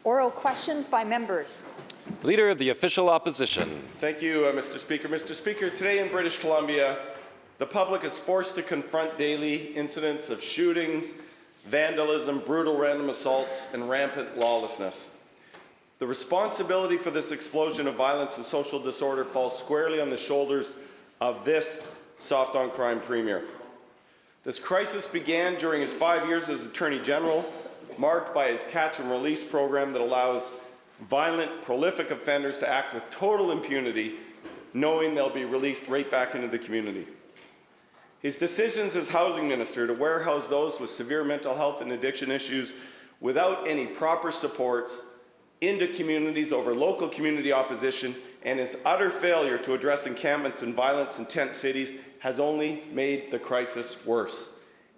Oral questions by members. Leader of the Official Opposition. Thank you, Mr. Speaker. Mr. Speaker, today in British Columbia, the public is forced to confront daily incidents of shootings, vandalism, brutal random assaults, and rampant lawlessness. The responsibility for this explosion of violence and social disorder falls squarely on the shoulders of this soft-on-crime Premier. This crisis began during his 5 years as Attorney General, marked by his catch and release program that allows violent, prolific offenders to act with total impunity, knowing they'll be released right back into the community. His decisions as Housing Minister to warehouse those with severe mental health and addiction issues without any proper supports into communities over local community opposition, and his utter failure to address encampments and violence in tent cities has only made the crisis worse.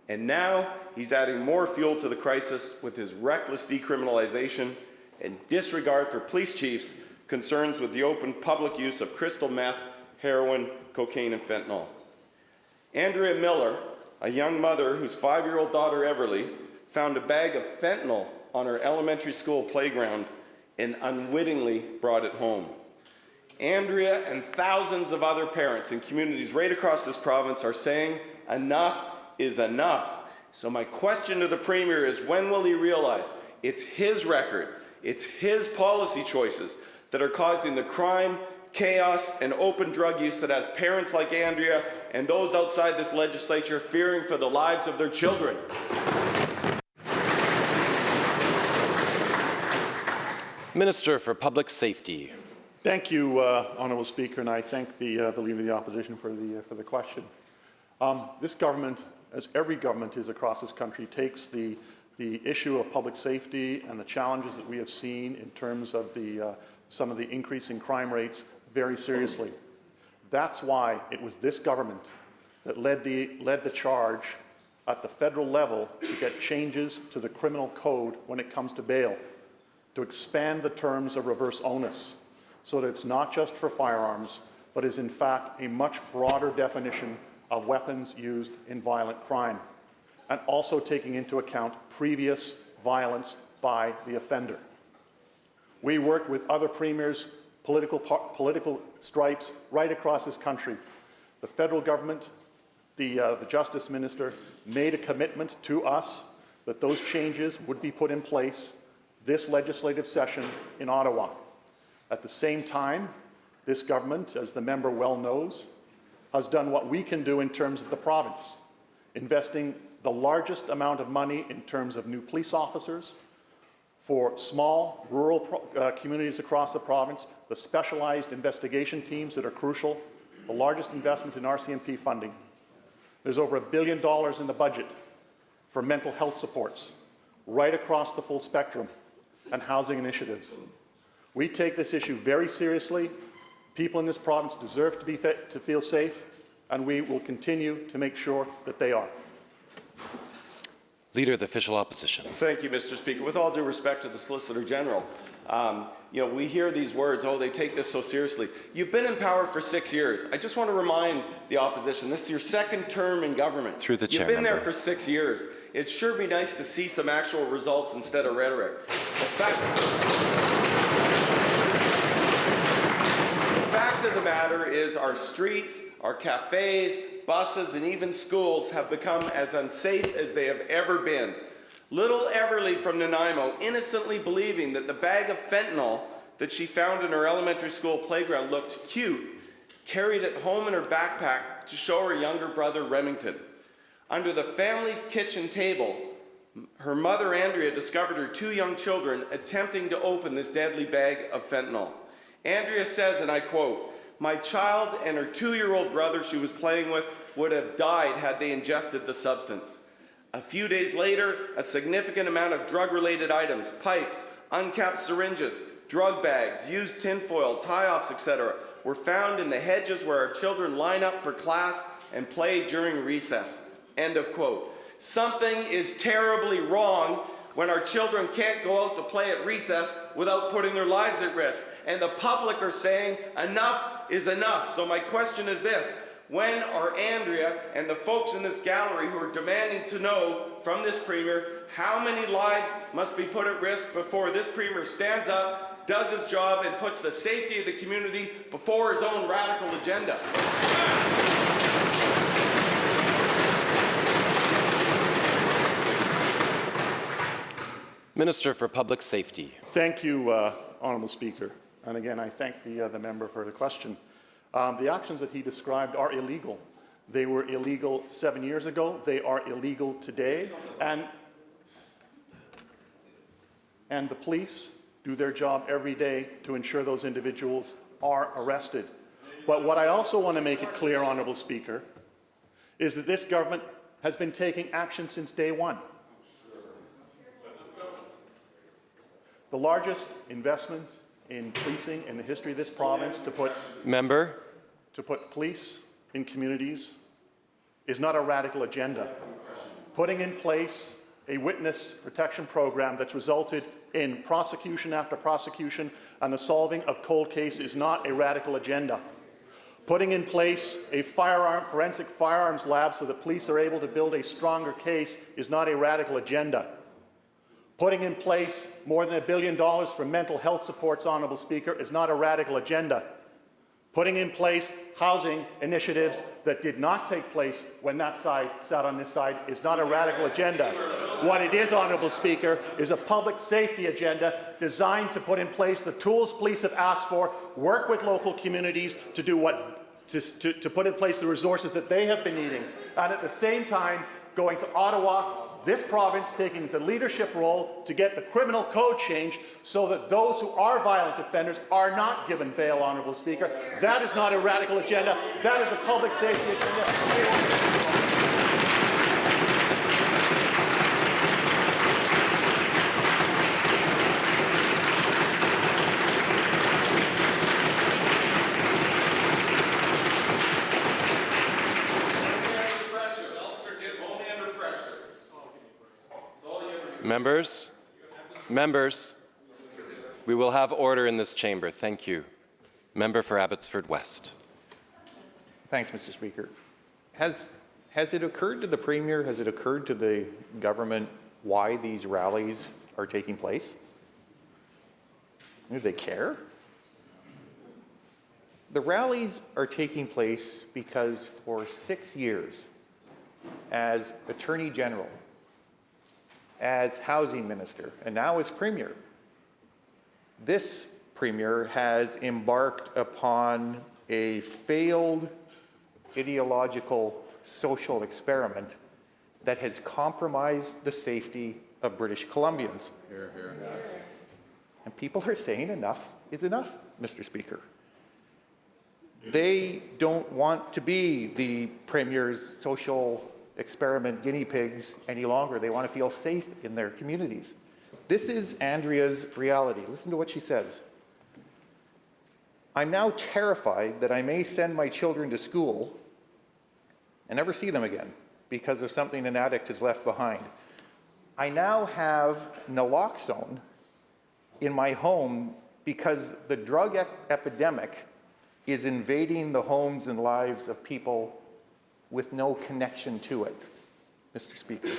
And now he's adding more fuel to the crisis with his reckless decriminalization and disregard for police chiefs' concerns with the open public use of crystal meth, heroin, cocaine, and fentanyl. Andrea Miller, a young mother whose 5-year-old daughter Everly found a bag of fentanyl on her elementary school playground and unwittingly brought it home. Andrea and thousands of other parents in communities right across this province are saying enough is enough. So my question to the Premier is, when will he realize it's his record, it's his policy choices that are causing the crime, chaos, and open drug use that has parents like Andrea and those outside this legislature fearing for the lives of their children? Minister for Public Safety. Thank you, Honourable Speaker, and I thank the Leader of the Opposition for the question. This government, as every government is across this country, takes the issue of public safety and the challenges that we have seen in terms of some of the increasing crime rates very seriously. That's why it was this government that led the charge at the federal level to get changes to the criminal code when it comes to bail, to expand the terms of reverse onus so that it's not just for firearms, but is in fact a much broader definition of weapons used in violent crime, and also taking into account previous violence by the offender. We worked with other premiers, political stripes right across this country. The federal government, the Justice Minister, made a commitment to us that those changes would be put in place this legislative session in Ottawa. At the same time, this government, as the member well knows, has done what we can do in terms of the province, investing the largest amount of money in terms of new police officers for small rural communities across the province, the specialized investigation teams that are crucial, the largest investment in RCMP funding. There's over $1 billion in the budget for mental health supports right across the full spectrum and housing initiatives. We take this issue very seriously. People in this province deserve to feel safe, and we will continue to make sure that they are. Leader of the Official Opposition. Thank you, Mr. Speaker. With all due respect to the Solicitor General, we hear these words, oh, they take this so seriously. You've been in power for 6 years. I just want to remind the opposition, this is your second term in government. Through the chair, You've been there member. for 6 years. It'd sure be nice to see some actual results instead of rhetoric. The fact of the matter is our streets, our cafes, buses, and even schools have become as unsafe as they have ever been. Little Everly from Nanaimo, innocently believing that the bag of fentanyl that she found in her elementary school playground looked cute, carried it home in her backpack to show her younger brother Remington. Under the family's kitchen table, her mother Andrea discovered her 2 young children attempting to open this deadly bag of fentanyl. Andrea says, and I quote, "My child and her 2-year-old brother she was playing with would have died had they ingested the substance." A few days later, a significant amount of drug-related items, pipes, uncapped syringes, drug bags, used tinfoil, tie-offs, etc., were found in the hedges where our children line up for class and play during recess. End of quote. Something is terribly wrong when our children can't go out to play at recess without putting their lives at risk. And the public are saying enough is enough. So my question is this: when are Andrea and the folks in this gallery who are demanding to know from this Premier how many lives must be put at risk before this Premier stands up, does his job, and puts the safety of the community before his own radical agenda? Minister for Public Safety. Thank you, Honourable Speaker. And again, I thank the member for the question. The actions that he described are illegal. They were illegal 7 years ago. They are illegal today. And the police do their job every day to ensure those individuals are arrested. But what I also want to make it clear, Honourable Speaker, is that this government has been taking action since day one. The largest investment in policing in the history of this province to put police in communities is not a radical agenda. Putting in place a witness protection program that's resulted in prosecution after prosecution and the solving of cold cases is not a radical agenda. Putting in place a forensic firearms lab so that police are able to build a stronger case is not a radical agenda. Putting in place more than $1 billion for mental health supports, Honourable Speaker, is not a radical agenda. Putting in place housing initiatives that did not take place when that side sat on this side is not a radical agenda. What it is, Honourable Speaker, is a public safety agenda designed to put in place the tools police have asked for, work with local communities to do to put in place the resources that they have been needing, and at the same time going to Ottawa, this province taking the leadership role to get the criminal code changed so that those who are violent offenders are not given bail, Honourable Speaker. That is not a radical agenda. That is a public safety agenda. Members, we will have order in this chamber. Thank you. Member for Abbotsford West. Thanks, Mr. Speaker. Has it occurred to the Premier, has it occurred to the government why these rallies are taking place? Do they care? The rallies are taking place because for 6 years, as Attorney General, as Housing Minister, and now as Premier, this Premier has embarked upon a failed ideological social experiment that has compromised the safety of British Columbians. Hear, hear. And people are saying enough is enough, Mr. Speaker. They don't want to be the Premier's social experiment guinea pigs any longer. They want to feel safe in their communities. This is Andrea's reality. Listen to what she says. I'm now terrified that I may send my children to school and never see them again because of something an addict has left behind. I now have naloxone in my home because the drug epidemic is invading the homes and lives of people with no connection to it, Mr. Speaker.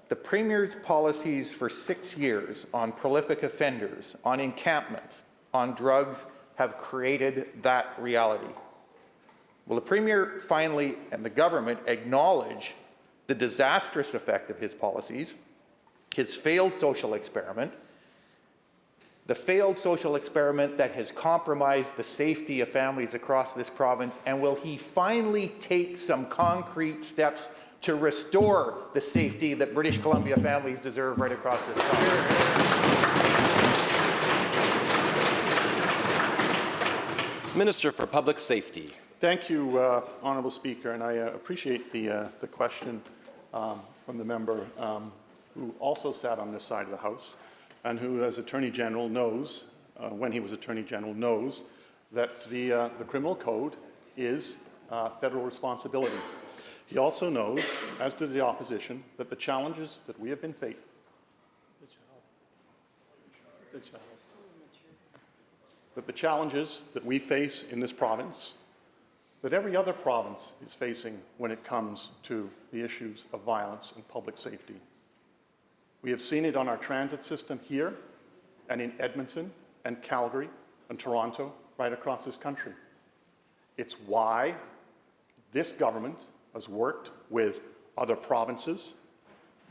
The Premier's policies for 6 years on prolific offenders, on encampments, on drugs have created that reality. Will the Premier finally and the government acknowledge the disastrous effect of his policies, his failed social experiment, the failed social experiment that has compromised the safety of families across this province, and will he finally take some concrete steps to restore the safety that British Columbia families deserve right across this province? Minister for Public Safety. Thank you, Honourable Speaker, and I appreciate the question from the member who also sat on this side of the House, and who, as Attorney General, knows, when he was Attorney General, knows that the criminal code is federal responsibility. He also knows, as does the opposition, that the challenges that we have been facing, that the challenges that we face in this province, that every other province is facing when it comes to the issues of violence and public safety. We have seen it on our transit system here and in Edmonton and Calgary and Toronto, right across this country. It's why this government has worked with other provinces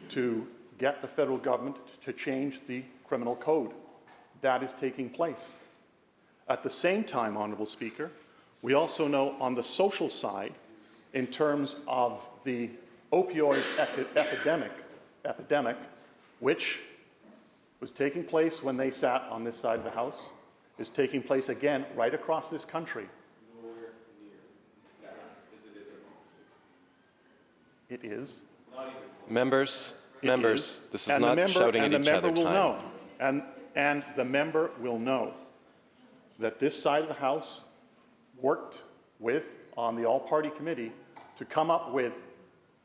to get the federal government to change the criminal code. That is taking place. At the same time, Honourable Speaker, we also know on the social side, in terms of the opioid epidemic, which was taking place when they sat on this side of the House, is taking place again right across this country. It is. Members, this is And not shouting at each other will time. know, and the member will know that this side of the House worked with, on the all-party committee, to come up with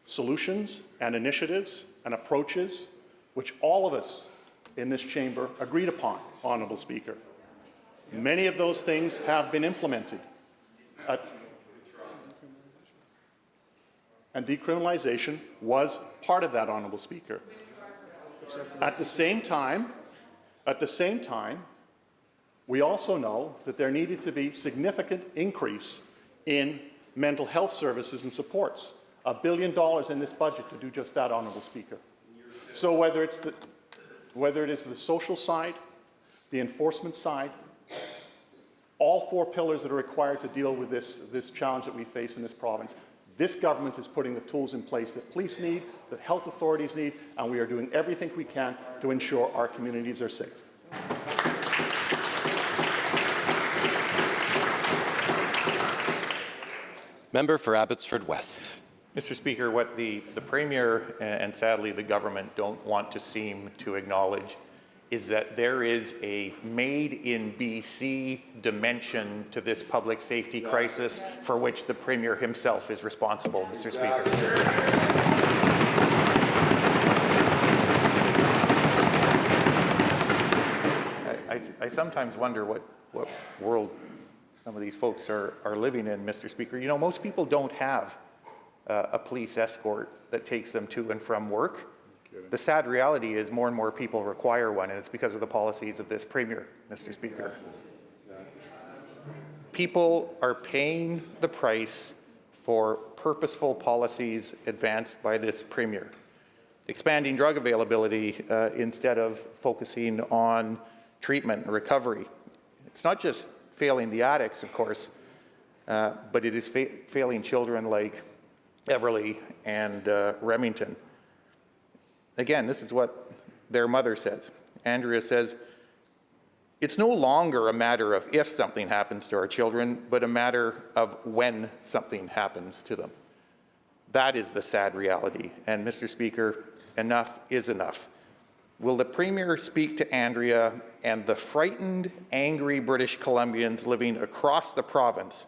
solutions and initiatives and approaches which all of us in this chamber agreed upon, Honourable Speaker. Many of those things have been implemented. And decriminalization was part of that, Honourable Speaker. At the same time, we also know that there needed to be significant increase in mental health services and supports. $1 billion in this budget to do just that, Honourable Speaker. So whether it is the social side, the enforcement side, all four pillars that are required to deal with this challenge that we face in this province, this government is putting the tools in place that police need, that health authorities need, and we are doing everything we can to ensure our communities are safe. Member for Abbotsford West. Mr. Speaker, what the Premier and sadly the government don't want to seem to acknowledge is that there is a made in BC dimension to this public safety crisis for which the Premier himself is responsible, Mr. Speaker. I sometimes wonder what world some of these folks are living in, Mr. Speaker. You know, most people don't have a police escort that takes them to and from work. The sad reality is more and more people require one, and it's because of the policies of this Premier, Mr. Speaker. People are paying the price for purposeful policies advanced by this Premier. Expanding drug availability instead of focusing on treatment and recovery. It's not just failing the addicts, of course, but it is failing children like Everly and Remington. Again, this is what their mother says. Andrea says, it's no longer a matter of if something happens to our children, but a matter of when something happens to them. That is the sad reality. And Mr. Speaker, enough is enough. Will the Premier speak to Andrea and the frightened, angry British Columbians living across the province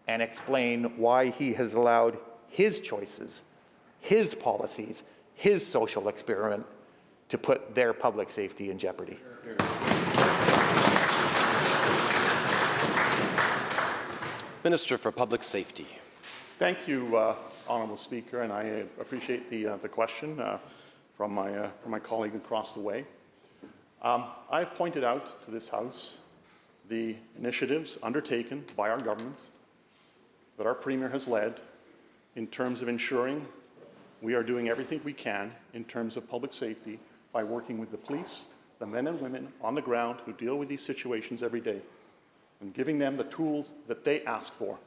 and explain why he has allowed his choices, his policies, his social experiment to put their public safety in jeopardy? Minister for Public Safety. Thank you, Honourable Speaker, and I appreciate the question from my colleague across the way. I've pointed out to this House the initiatives undertaken by our government that our Premier has led in terms of ensuring we are doing everything we can in terms of public safety by working with the police, the men and women on the ground who deal with these situations every day, and giving them the tools that they ask for,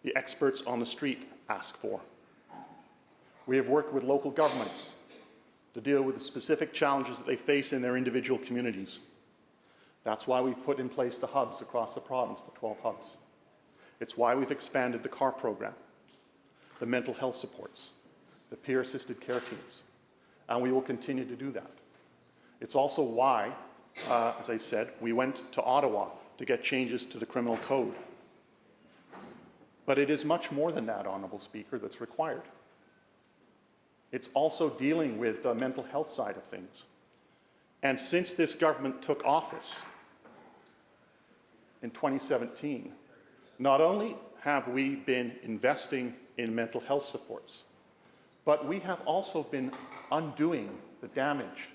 the experts on the street ask for. We have worked with local governments to deal with the specific challenges that they face in their individual communities. That's why we've put in place the hubs across the province, the 12 hubs. It's why we've expanded the CAR program, the mental health supports, the peer-assisted care teams, and we will continue to do that. It's also why, as I said, we went to Ottawa to get changes to the criminal code. But it is much more than that, Honourable Speaker, that's required. It's also dealing with the mental health side of things. And since this government took office in 2017, not only have we been investing in mental health supports, But we have also been undoing the damage,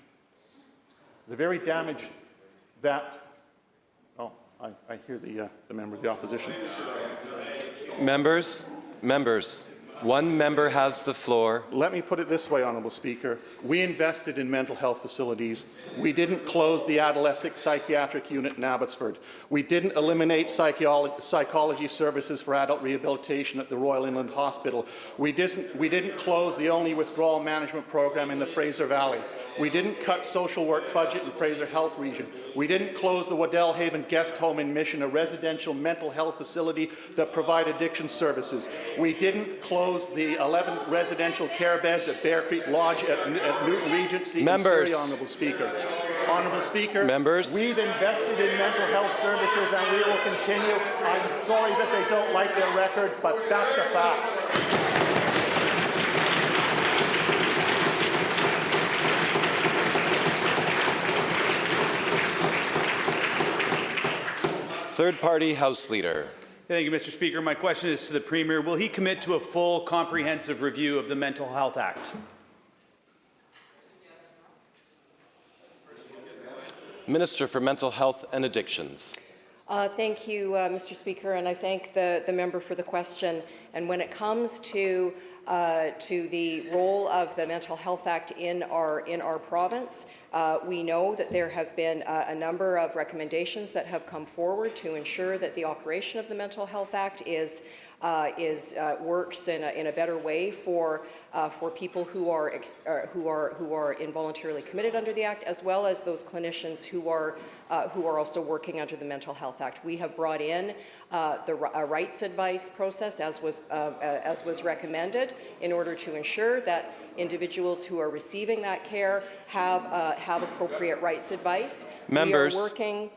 the very damage that, oh, I hear the member of the opposition. Members, one member has the floor. Let me put it this way, Honourable Speaker. We invested in mental health facilities. We didn't close the adolescent psychiatric unit in Abbotsford. We didn't eliminate psychology services for adult rehabilitation at the Royal Inland Hospital. We didn't close the only withdrawal management program in the Fraser Valley. We didn't cut social work budget in Fraser Health Region. We didn't close the Waddell Haven Guest Home in Mission, a residential mental health facility that provides addiction services. We didn't close the 11 residential care beds at Bear Creek Lodge at Newton Regency in Surrey, Honourable Speaker. Honourable Speaker, we've invested in mental health services and we will continue. I'm sorry that they don't like their record, but that's a fact. Third-party House Leader. Thank you, Mr. Speaker. My question is to the Premier. Will he commit to a full, comprehensive review of the Mental Health Act? Minister for Mental Health and Addictions. Thank you, Mr. Speaker, and I thank the member for the question. And when it comes to the role of the Mental Health Act in our province, we know that there have been a number of recommendations that have come forward to ensure that the operation of the Mental Health Act works in a better way for people who are involuntarily committed under the Act, as well as those clinicians who are also working under the Mental Health Act. We have brought in a rights advice process, as was recommended, in order to ensure that individuals who are receiving that care have appropriate rights advice. Members. We are working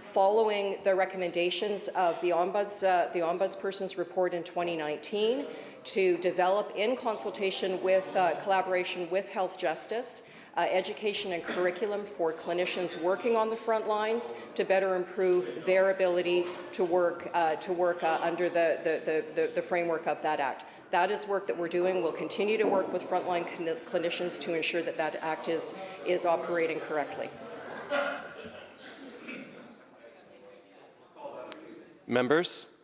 following the recommendations of the Ombudsperson's report in 2019 to develop, in consultation with collaboration with Health Justice, education and curriculum for clinicians working on the front lines to better improve their ability to work under the framework of that Act. That is work that we're doing. We'll continue to work with frontline clinicians to ensure that that Act is operating correctly. Members,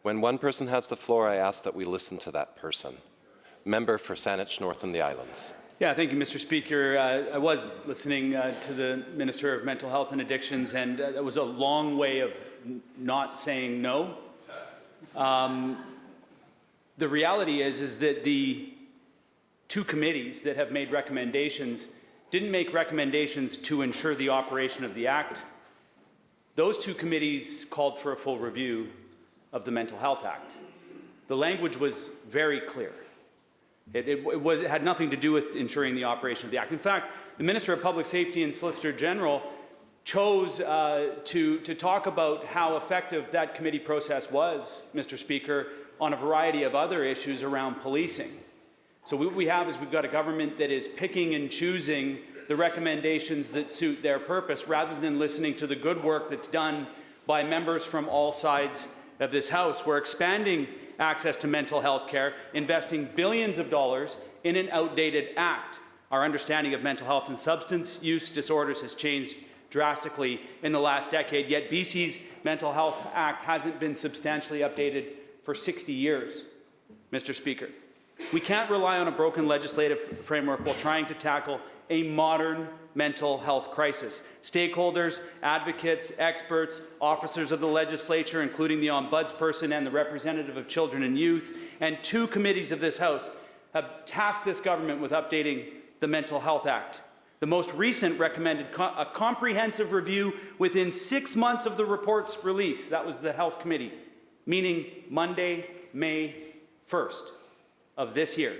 when one person has the floor, I ask that we listen to that person. Member for Saanich North and the Islands. Yeah, thank you, Mr. Speaker. I was listening to the Minister of Mental Health and Addictions, and that was a long way of not saying no. The reality is that the two committees that have made recommendations didn't make recommendations to ensure the operation of the Act. Those two committees called for a full review of the Mental Health Act. The language was very clear. It had nothing to do with ensuring the operation of the Act. In fact, the Minister of Public Safety and Solicitor General chose to talk about how effective that committee process was, Mr. Speaker, on a variety of other issues around policing. So what we have is we've got a government that is picking and choosing the recommendations that suit their purpose, rather than listening to the good work that's done by members from all sides of this House. We're expanding access to mental health care, investing billions of dollars in an outdated Act. Our understanding of mental health and substance use disorders has changed drastically in the last decade, yet BC's Mental Health Act hasn't been substantially updated for 60 years, Mr. Speaker. We can't rely on a broken legislative framework while trying to tackle a modern mental health crisis. Stakeholders, advocates, experts, officers of the legislature, including the Ombudsperson and the representative of children and youth, and two committees of this House have tasked this government with updating the Mental Health Act. The most recent recommended a comprehensive review within 6 months of the report's release. That was the Health Committee, meaning Monday, May 1st of this year.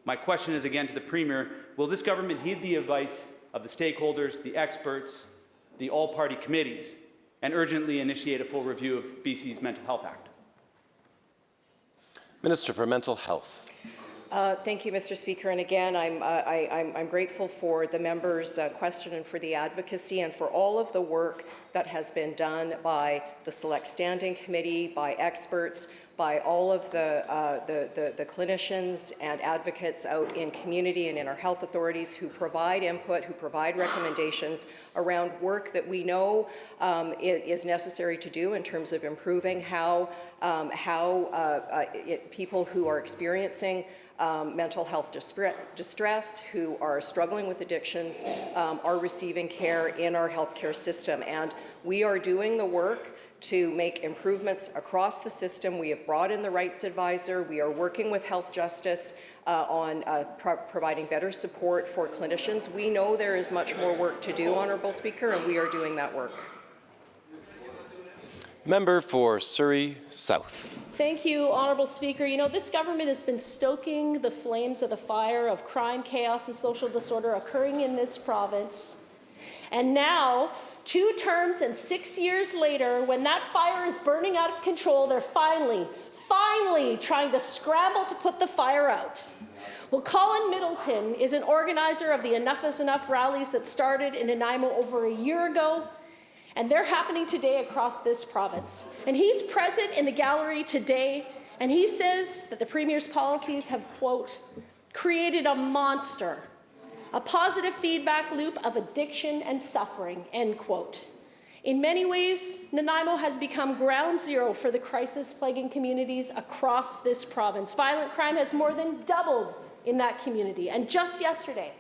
My question is again to the Premier, will this government heed the advice of the stakeholders, the experts, the all-party committees, and urgently initiate a full review of BC's Mental Health Act? Minister for Mental Health. Thank you, Mr. Speaker. And again, I'm grateful for the member's question and for the advocacy and for all of the work that has been done by the Select Standing Committee, by experts, by all of the clinicians and advocates out in community and in our health authorities who provide input, who provide recommendations around work that we know is necessary to do in terms of improving how people who are experiencing mental health distress, who are struggling with addictions, are receiving care in our healthcare system. And we are doing the work to make improvements across the system. We have brought in the rights advisor. We are working with Health Justice on providing better support for clinicians. We know there is much more work to do, Honourable Speaker, and we are doing that work. Member for Surrey South. Thank you, Honourable Speaker. You know, this government has been stoking the flames of the fire of crime, chaos, and social disorder occurring in this province. And now, 2 terms and 6 years later, when that fire is burning out of control, they're finally trying to scramble to put the fire out. Well, Colin Middleton is an organizer of the Enough is Enough rallies that started in Nanaimo over a year ago. And they're happening today across this province. And he's present in the gallery today, and he says that the Premier's policies have, quote, created a monster, a positive feedback loop of addiction and suffering, end quote. In many ways, Nanaimo has become ground zero for the crisis plaguing communities across this province. Violent crime has more than doubled in that community. And just yesterday,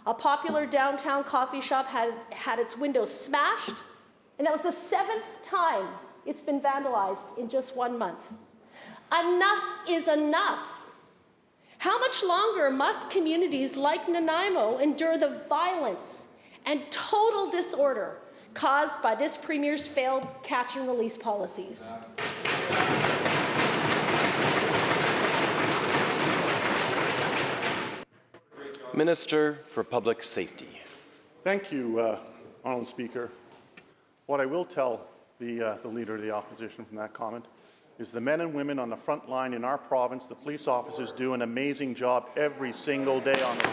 a popular downtown coffee shop has had its windows smashed. And that was the 7th time it's been vandalized in just 1 month. Enough is enough. How much longer must communities like Nanaimo endure the violence and total disorder caused by this Premier's failed catch and release policies? Minister for Public Safety. Thank you, Honourable Speaker. What I will tell the Leader of the Opposition from that comment is the men and women on the front line in our province, the police officers, do an amazing job every single day on this.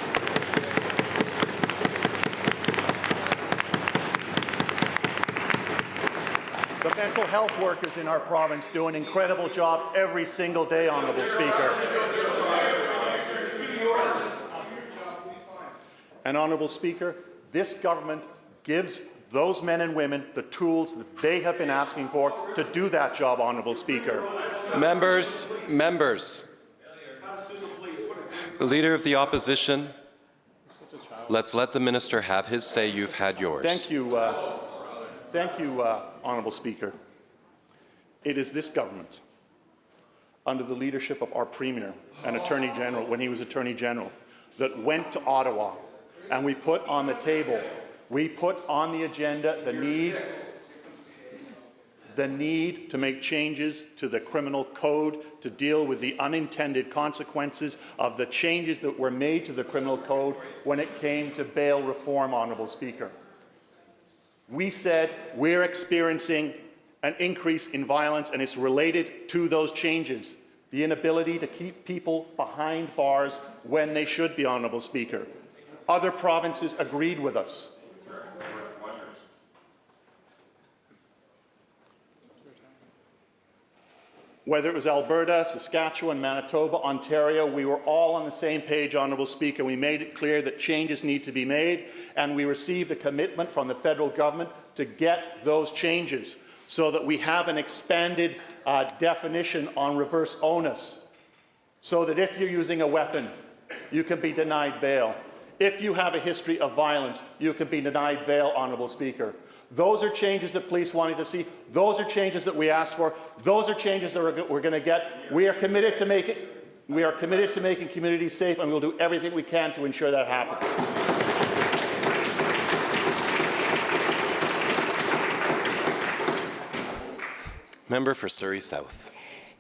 The mental health workers in our province do an incredible job every single day, Honourable Speaker. And Honourable Speaker, this government gives those men and women the tools that they have been asking for to do that job, Honourable Speaker. Members. The Leader of the Opposition, let's let the Minister have his say. You've had yours. Thank you, Honourable Speaker. It is this government, under the leadership of our Premier and Attorney General, when he was Attorney General, that went to Ottawa and we put on the table, we put on the agenda the need to make changes to the criminal code to deal with the unintended consequences of the changes that were made to the criminal code when it came to bail reform, Honourable Speaker. We said we're experiencing an increase in violence and it's related to those changes. The inability to keep people behind bars when they should be, Honourable Speaker. Other provinces agreed with us. Whether it was Alberta, Saskatchewan, Manitoba, Ontario, we were all on the same page, Honourable Speaker. We made it clear that changes need to be made, and we received a commitment from the federal government to get those changes so that we have an expanded definition on reverse onus, so that if you're using a weapon, you can be denied bail. If you have a history of violence, you can be denied bail, Honourable Speaker. Those are changes that police wanted to see. Those are changes that we asked for. Those are changes that we're going to get. We are committed to making communities safe, and we'll do everything we can to ensure that happens. Member for Surrey South.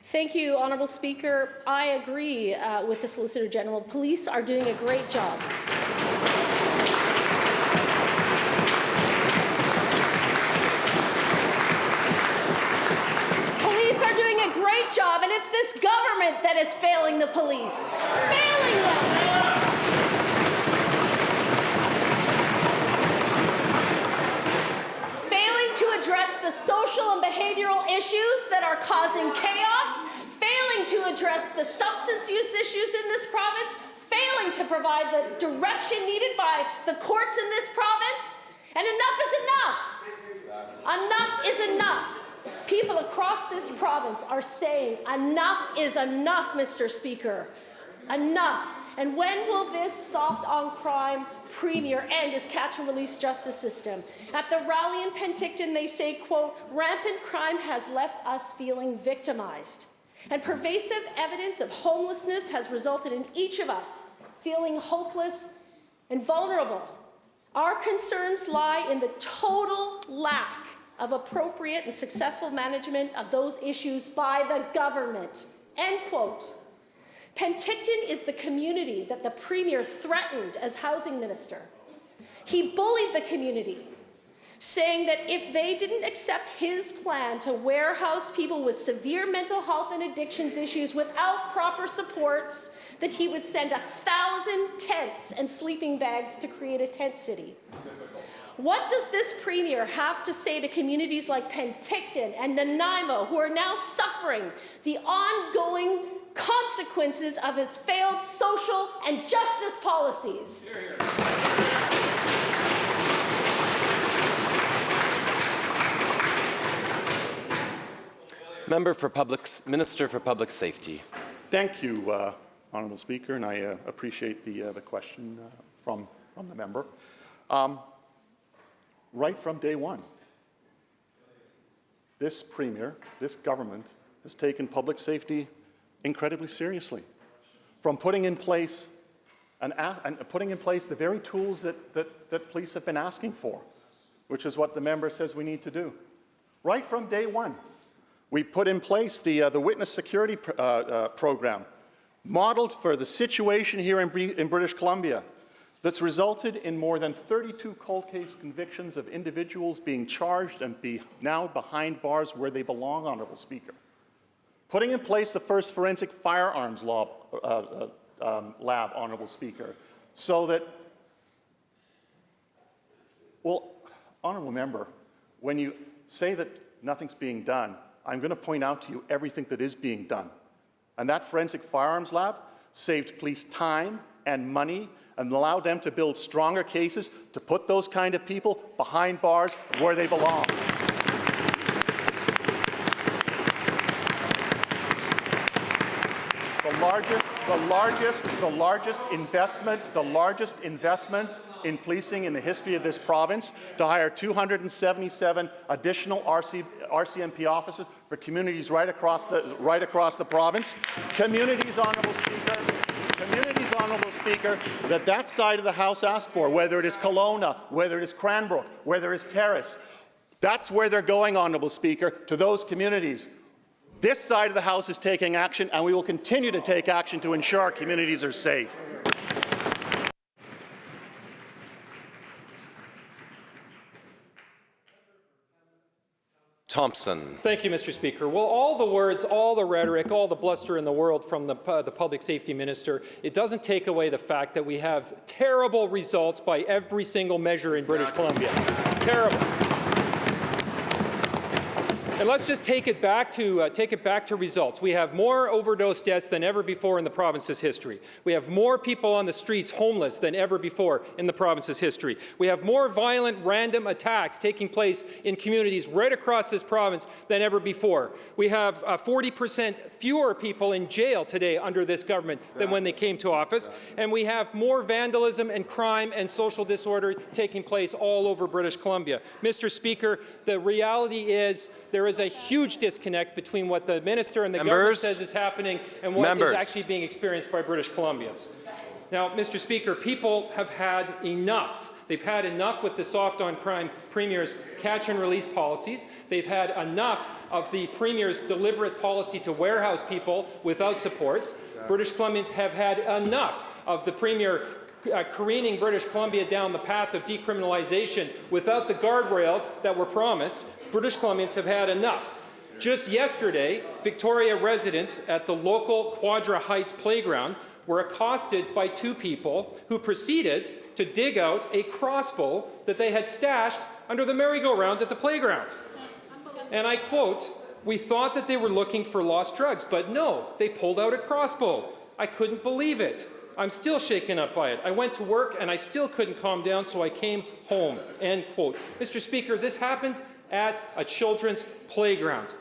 Thank you, Honourable Speaker. I agree with the Solicitor General. Police are doing a great job. Police are doing a great job, and it's this government government that is failing the police, failing them. Failing to address the social and behavioral issues that are causing chaos, failing to address the substance use issues in this province, failing to provide the direction needed by the courts in this province. And enough is enough. Enough is enough. People across this province are saying enough is enough, Mr. Speaker. Enough. And when will this soft on crime premier end his catch and release justice system? At the rally in Penticton, they say, quote, rampant crime has left us feeling victimized. And pervasive evidence of homelessness has resulted in each of us feeling hopeless and vulnerable. Our concerns lie in the total lack of appropriate and successful management of those issues by the government. End quote. Penticton is the community that the Premier threatened as housing minister. He bullied the community, saying that if they didn't accept his plan to warehouse people with severe mental health and addictions issues without proper supports, that he would send 1,000 tents and sleeping bags to create a tent city. What does this Premier have to say to communities like Penticton and Nanaimo, who are now suffering the ongoing consequences of his failed social and justice policies? Minister for Public Safety. Thank you, Honourable Speaker, and I appreciate the question from the member. Right from day one, this Premier, this government, has taken public safety incredibly seriously. From putting in place the very tools that police have been asking for, which is what the member says we need to do. Right from day one, we put in place the witness security program, modeled for the situation here in British Columbia, that's resulted in more than 32 cold case convictions of individuals being charged and now behind bars where they belong, Honourable Speaker. Putting in place the first forensic firearms lab, Honourable Speaker, so that, well, Honourable Member, when you say that nothing's being done, I'm going to point out to you everything that is being done. And that forensic firearms lab saved police time and money and allowed them to build stronger cases to put those kind of people behind bars where they belong. The largest investment in policing in the history of this province, to hire 277 additional RCMP officers for communities right across the province. Communities, Honourable Speaker, that side of the House asked for, whether it is Kelowna, whether it is Cranbrook, whether it is Terrace. That's where they're going, Honourable Speaker, to those communities. This side of the House is taking action, and we will continue to take action to ensure our communities are safe. Thompson. Thank you, Mr. Speaker. Well, all the words, all the rhetoric, all the bluster in the world from the public safety minister, it doesn't take away the fact that we have terrible results by every single measure in British Columbia. Terrible. And let's just take it back to results. We have more overdose deaths than ever before in the province's history. We have more people on the streets homeless than ever before in the province's history. We have more violent random attacks taking place in communities right across this province than ever before. We have 40% fewer people in jail today under this government than when they came to office. And we have more vandalism and crime and social disorder taking place all over British Columbia. Mr. Speaker, the reality is there is a huge disconnect between what the minister and the government says is happening and what is actually being experienced by British Columbians. Now, Mr. Speaker, people have had enough. They've had enough with the soft on crime Premier's catch and release policies. They've had enough of the Premier's deliberate policy to warehouse people without supports. British Columbians have had enough of the Premier careening British Columbia down the path of decriminalization without the guardrails that were promised. British Columbians have had enough. Just yesterday, Victoria residents at the local Quadra Heights playground were accosted by two people who proceeded to dig out a crossbow that they had stashed under the merry-go-round at the playground. And I quote, "We thought that they were looking for lost drugs, but no, they pulled out a crossbow. I couldn't believe it. I'm still shaken up by it. I went to work and I still couldn't calm down, so I came home." End quote. Mr. Speaker, this happened at a children's playground.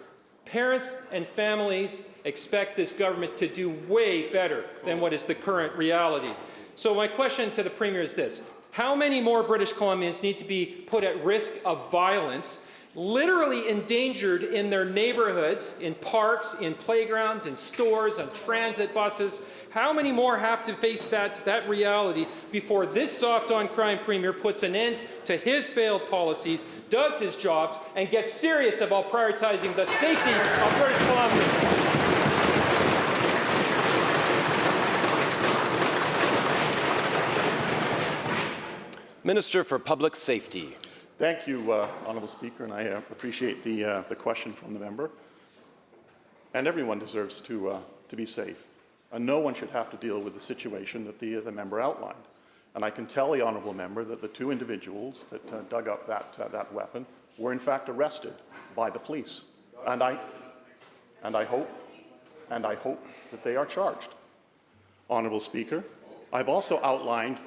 Parents and families expect this government to do way better than what is the current reality. So my question to the Premier is this: how many more British Columbians need to be put at risk of violence, literally endangered in their neighborhoods, in parks, in playgrounds, in stores, on transit buses? How many more have to face that reality before this soft-on-crime Premier puts an end to his failed policies, does his job, and gets serious about prioritizing the safety of British Columbians? Minister for Public Safety. Thank you, Honourable Speaker, and I appreciate the question from the member. And everyone deserves to be safe. And no one should have to deal with the situation that the member outlined. And I can tell the honourable member that the two individuals that dug up that weapon were in fact arrested by the police. And I hope that they are charged. Honourable Speaker, I've also outlined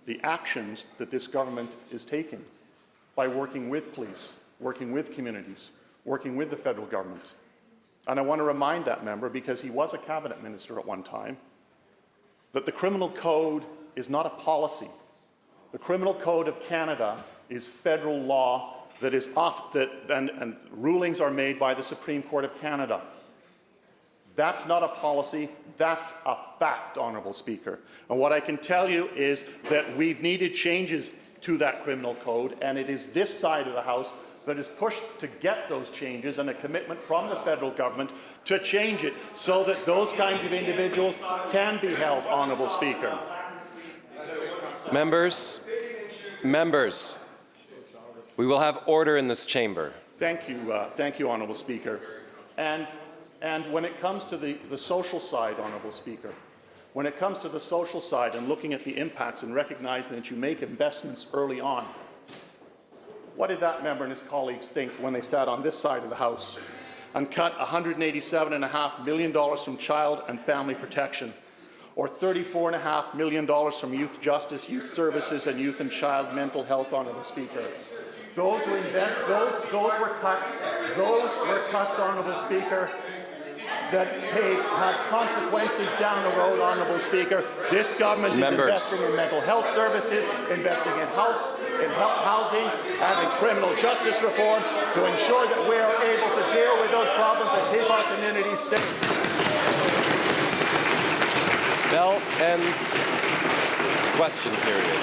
the actions that this government is taking by working with police, working with communities, working with the federal government. And I want to remind that member, because he was a cabinet minister at one time, that the criminal code is not a policy. The Criminal Code of Canada is federal law that is and rulings are made by the Supreme Court of Canada. That's not a policy, that's a fact, Honourable Speaker. And what I can tell you is that we've needed changes to that criminal code, and it is this side of the House that is pushed to get those changes, and a commitment from the federal government to change it so that those kinds of individuals can be held, Honourable Speaker. Members, we will have order in this chamber. Thank you, Honourable Speaker. And when it comes to the social side, Honourable Speaker, when it comes to the social side and looking at the impacts and recognizing that you make investments early on, what did that member and his colleagues think when they sat on this side of the House and cut $187.5 million from child and family protection, or $34.5 million from youth justice, youth services, and youth and child mental health, Honourable Speaker? Those were cuts, Honourable Speaker, that has consequences down the road, Honourable Speaker. This government is investing in mental health services, investing in housing, and in criminal justice reform to ensure that we are able to deal with those problems and keep our communities safe. Bell ends question period.